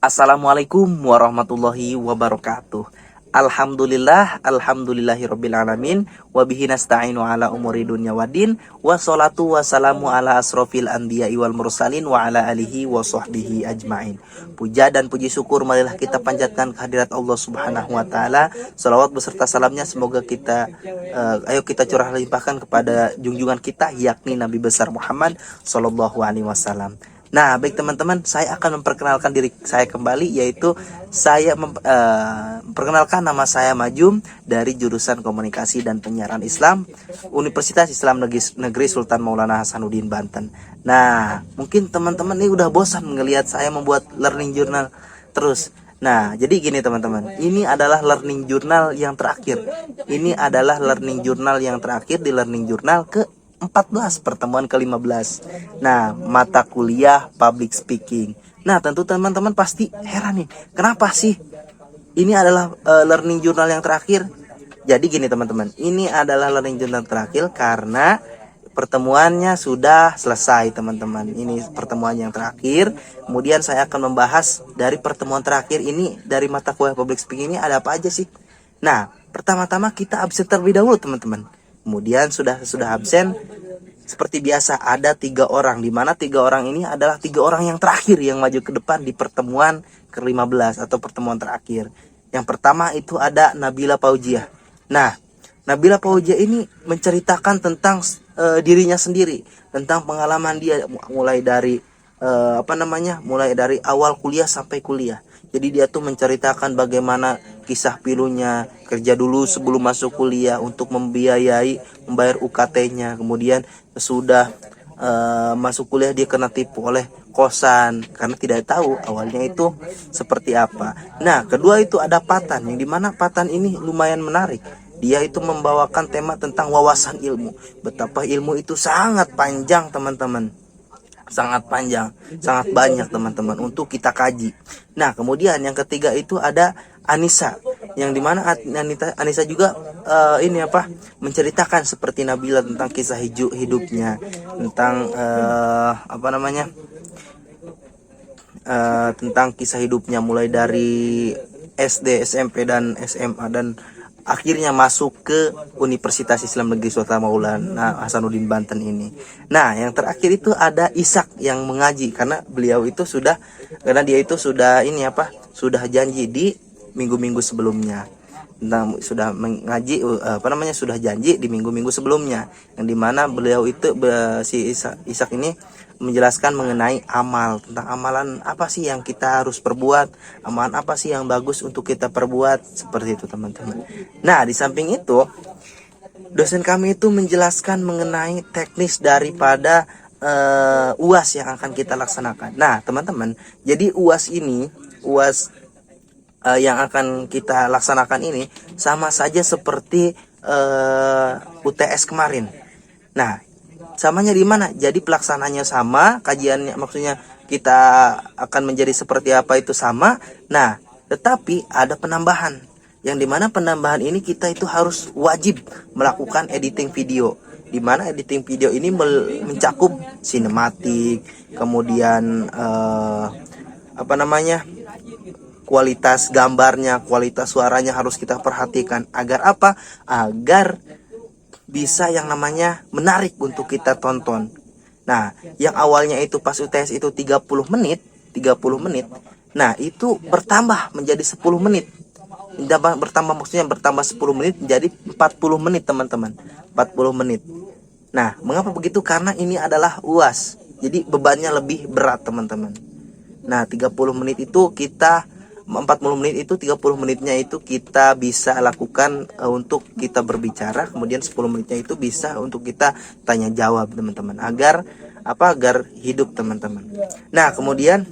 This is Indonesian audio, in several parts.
Assalamualaikum warahmatullahi wabarakatuh. Alhamdulillahirabbil alamin wa bihi nasta'inu ala umuri dunya waddin wassalatu wassalamu ala asrofil anbiya'i wal mursalin wa ala alihi wa sahbihi ajmain. Puja dan puji syukur marilah kita panjatkan kehadirat Allah Subhanahu wa taala. Salawat beserta salamnya semoga ayo kita curah limpahkan kepada junjungan kita yakni Nabi besar Muhammad sallallahu alaihi wasallam. Nah, baik teman-teman, saya akan memperkenalkan diri saya kembali, yaitu saya memperkenalkan nama saya Majum dari jurusan Komunikasi dan Penyiaran Islam Universitas Islam Negeri Sultan Maulana Hasanuddin Banten. Nah, mungkin teman-teman ini udah bosan ngelihat saya membuat learning journal terus. Nah, jadi gini teman-teman, ini adalah learning journal yang terakhir. Ini adalah learning journal yang terakhir di learning journal ke 14, pertemuan ke-15. Nah, mata kuliah public speaking. Nah, tentu teman-teman pasti heran nih, kenapa sih ini adalah learning journal yang terakhir? Jadi gini teman-teman, ini adalah learning journal terakhir karena pertemuannya sudah selesai teman-teman. Ini pertemuan yang terakhir. Kemudian saya akan membahas dari pertemuan terakhir ini, dari mata kuliah public speaking ini ada apa aja sih. Nah, pertama-tama kita absen terlebih dahulu teman-teman. Kemudian sudah absen, seperti biasa ada 3 orang, di mana 3 orang ini adalah 3 orang yang terakhir yang maju ke depan di pertemuan ke-15 atau pertemuan terakhir. Yang pertama itu ada Nabila Paujiah. Nah, Nabila Paujiah ini menceritakan tentang dirinya sendiri, tentang pengalaman dia mulai dari mulai dari awal kuliah sampai kuliah. Jadi dia tuh menceritakan bagaimana kisah pilunya, kerja dulu sebelum masuk kuliah untuk membayar UKT-nya. Kemudian sudah masuk kuliah dia kena tipu oleh kosan karena tidak tahu awalnya itu seperti apa. Nah, kedua itu ada Patan, yang dimana Patan ini lumayan menarik. Dia itu membawakan tema tentang wawasan ilmu. Betapa ilmu itu sangat panjang teman-teman. Sangat panjang, sangat banyak teman-teman untuk kita kaji. Nah, kemudian yang ketiga itu ada Anissa, yang dimana Anissa juga menceritakan seperti Nabila tentang kisah hidupnya, tentang tentang kisah hidupnya mulai dari SD, SMP dan SMA dan akhirnya masuk ke Universitas Islam Negeri Sultan Maulana Hasanuddin Banten ini. Nah, yang terakhir itu ada Ishak yang mengaji karena dia itu sudah janji di minggu-minggu sebelumnya. Sudah mengaji sudah janji di minggu-minggu sebelumnya, yang dimana beliau itu si Ishak ini menjelaskan mengenai tentang amalan apa sih yang kita harus perbuat, amalan apa sih yang bagus untuk kita perbuat, seperti itu teman-teman. Nah, di samping itu dosen kami itu menjelaskan mengenai teknis daripada UAS yang akan kita laksanakan. Nah teman-teman, jadi UAS yang akan kita laksanakan ini sama saja seperti UTS kemarin. Nah, samanya di mana? Jadi pelaksananya sama, kajiannya maksudnya kita akan menjadi seperti apa itu sama. Nah, tetapi ada penambahan, yang dimana penambahan ini kita itu harus wajib melakukan editing video, dimana editing video ini mencakup sinematik, kemudian kualitas gambarnya, kualitas suaranya harus kita perhatikan. Agar apa? Agar bisa yang namanya menarik untuk kita tonton. Nah, yang awalnya itu pas UTS itu 30 menit. Nah, itu bertambah menjadi 10 menit. Bertambah 10 menit menjadi 40 menit, teman-teman. 40 menit. Nah, mengapa begitu? Karena ini adalah UAS. Jadi bebannya lebih berat, teman-teman. Nah, 40 menit itu 30 menitnya itu kita bisa lakukan untuk kita berbicara, kemudian 10 menitnya itu bisa untuk kita tanya jawab, teman-teman, agar hidup, teman-teman. Nah, kemudian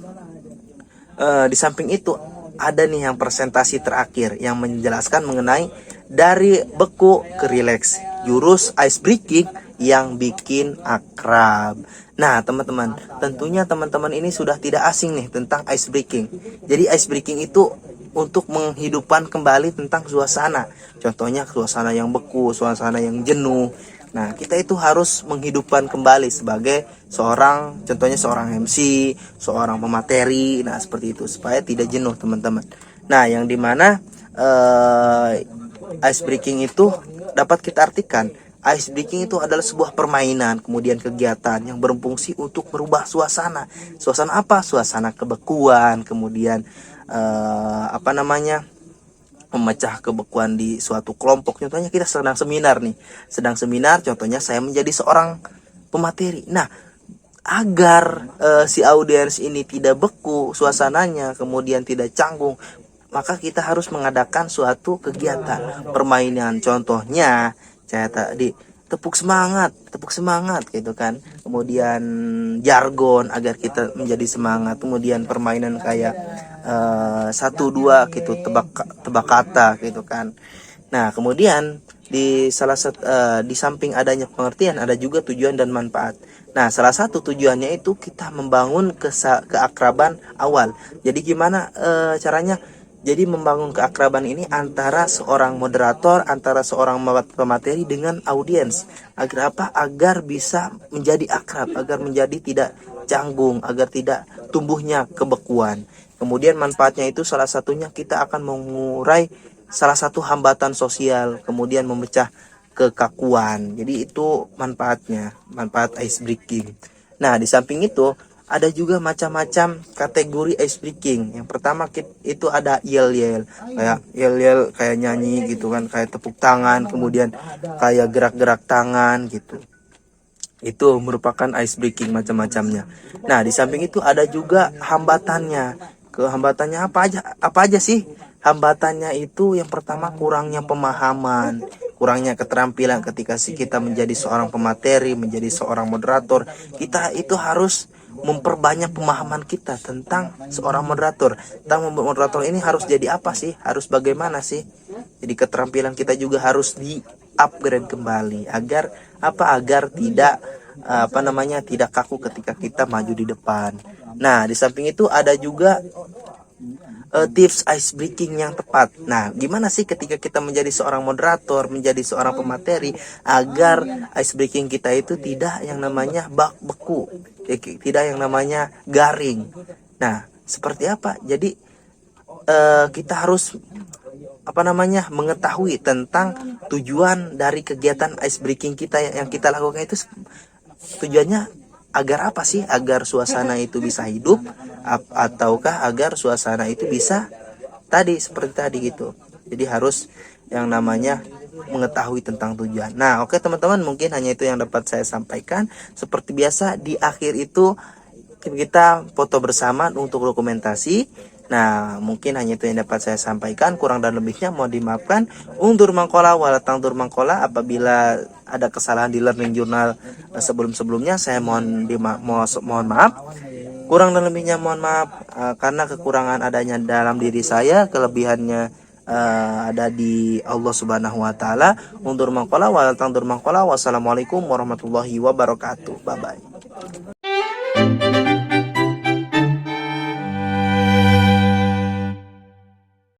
di samping itu ada nih yang presentasi terakhir yang menjelaskan mengenai dari beku ke relax, jurus ice breaking yang bikin akrab. Nah, teman-teman, tentunya teman-teman ini sudah tidak asing nih tentang ice breaking. Jadi ice breaking itu untuk menghidupkan kembali tentang suasana. Contohnya suasana yang beku, suasana yang jenuh. Nah, kita itu harus menghidupkan kembali sebagai seorang, contohnya seorang MC, seorang pemateri, nah seperti itu supaya tidak jenuh teman-teman. Nah, yang dimana ice breaking itu dapat kita artikan, ice breaking itu adalah sebuah permainan, kemudian kegiatan yang berfungsi untuk merubah suasana. Suasana apa? Suasana kebekuan, kemudian memecah kebekuan di suatu kelompok. Contohnya kita sedang seminar nih, contohnya saya menjadi seorang pemateri. Nah, agar si audiens ini tidak beku suasananya, kemudian tidak canggung, maka kita harus mengadakan suatu kegiatan permainan. Contohnya saya tadi tepuk semangat gitu kan, kemudian jargon agar kita menjadi semangat, kemudian permainan kayak 1 2 gitu, tebak kata gitu kan. Nah, kemudian di samping adanya pengertian, ada juga tujuan dan manfaat. Nah, salah satu tujuannya itu kita membangun keakraban awal. Jadi gimana caranya? Jadi membangun keakraban ini antara seorang moderator, antara seorang pemateri dengan audiens. Agar apa? Agar bisa menjadi akrab, agar menjadi tidak canggung, agar tidak tumbuhnya kebekuan. Kemudian manfaatnya itu salah satunya kita akan mengurai salah satu hambatan sosial, kemudian memecah kekakuan. Jadi itu manfaatnya, manfaat ice breaking. Nah, di samping itu ada juga macam-macam kategori ice breaking. Yang pertama itu ada yel-yel, kayak nyanyi gitu kan, kayak tepuk tangan, kemudian kayak gerak-gerak tangan gitu. Itu merupakan ice breaking macam-macamnya. Nah, di samping itu ada juga hambatannya. Hambatannya apa aja sih? Hambatannya itu yang pertama kurangnya pemahaman, kurangnya keterampilan ketika kita menjadi seorang pemateri, menjadi seorang moderator. Kita itu harus memperbanyak pemahaman kita tentang seorang moderator. Tentang moderator ini harus jadi apa sih? Harus bagaimana sih? Jadi keterampilan kita juga harus di-upgrade kembali agar apa? Agar tidak tidak kaku ketika kita maju di depan. Nah, di samping itu ada juga tips ice breaking yang tepat. Nah, gimana sih ketika kita menjadi seorang moderator, menjadi seorang pemateri, agar ice breaking kita itu tidak yang namanya beku, tidak yang namanya garing. Nah, seperti apa? Jadi kita harus mengetahui tentang tujuan dari kegiatan ice breaking kita yang kita lakukan itu. Tujuannya agar apa sih? Agar suasana itu bisa hidup, ataukah agar suasana itu bisa seperti tadi gitu. Jadi harus yang namanya mengetahui tentang tujuan. Nah, oke teman-teman, mungkin hanya itu yang dapat saya sampaikan. Seperti biasa di akhir itu kita foto bersama untuk dokumentasi. Nah, mungkin hanya itu yang dapat saya sampaikan. Kurang dan lebihnya mohon dimaafkan. Undur mangkola walatangdur mangkola. Apabila ada kesalahan di learning journal sebelum-sebelumnya, saya mohon maaf. Kurang dan lebihnya mohon maaf, karena kekurangan adanya dalam diri saya, kelebihannya ada di Allah Subhanahu wa taala. Undur mangkola walatangdur mangkola. Wassalamualaikum warahmatullahi wabarakatuh. Bye bye.